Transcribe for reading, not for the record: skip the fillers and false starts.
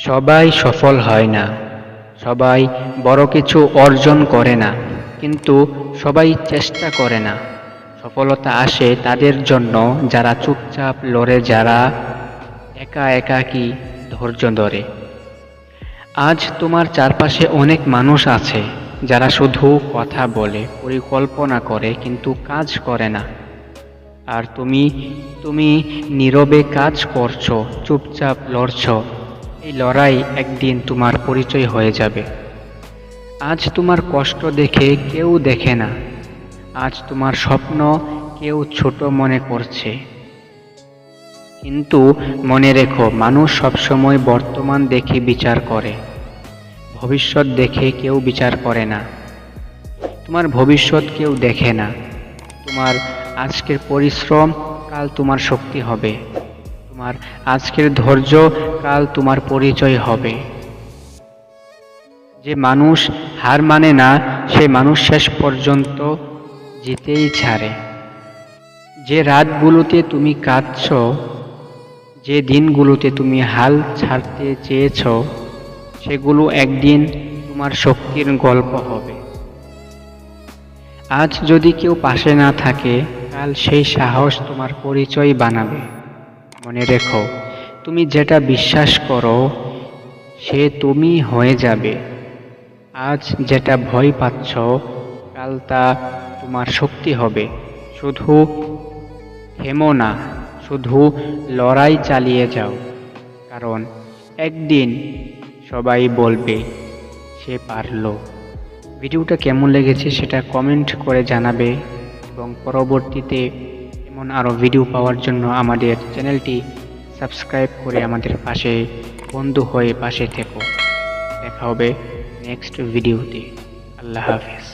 সবাই সফল হয় না, সবাই বড় কিছু অর্জন করে না, কিন্তু সবাই চেষ্টা করে না। সফলতা আসে তাদের জন্য যারা চুপচাপ লড়ে, যারা একা একাকী ধৈর্য ধরে। আজ তোমার চারপাশে অনেক মানুষ আছে যারা শুধু কথা বলে, পরিকল্পনা করে কিন্তু কাজ করে না। আর তুমি তুমি নীরবে কাজ করছো, চুপচাপ লড়ছো। এই লড়াই একদিন তোমার পরিচয় হয়ে যাবে। আজ তোমার কষ্ট দেখে কেউ দেখে না, আজ তোমার স্বপ্ন কেউ ছোট মনে করছে। কিন্তু মনে রেখো, মানুষ সবসময় বর্তমান দেখে বিচার করে, ভবিষ্যৎ দেখে কেউ বিচার করে না। তোমার ভবিষ্যৎ কেউ দেখে না। তোমার আজকের পরিশ্রম কাল তোমার শক্তি হবে। তোমার আজকের ধৈর্য কাল তোমার পরিচয় হবে। যে মানুষ হার মানে না, সে মানুষ শেষ পর্যন্ত জিতেই ছাড়ে। যে রাতগুলোতে তুমি কাঁদছো, যে দিনগুলোতে তুমি হাল ছাড়তে চেয়েছ, সেগুলো একদিন তোমার শক্তির গল্প হবে। আজ যদি কেউ পাশে না থাকে, কাল সেই সাহস তোমার পরিচয় বানাবে। মনে রেখো, তুমি যেটা বিশ্বাস করো সে তুমি হয়ে যাবে। আজ যেটা ভয় পাচ্ছ, কাল তা তোমার শক্তি হবে। শুধু থেমো না, শুধু লড়াই চালিয়ে যাও, কারণ একদিন সবাই বলবে সে পারলো। ভিডিওটা কেমন লেগেছে সেটা কমেন্ট করে জানাবে, এবং পরবর্তীতে এমন আরও ভিডিও পাওয়ার জন্য আমাদের চ্যানেলটি সাবস্ক্রাইব করে আমাদের পাশে বন্ধু হয়ে পাশে থেকো। দেখা হবে নেক্সট ভিডিওতে। আল্লাহ হাফেজ।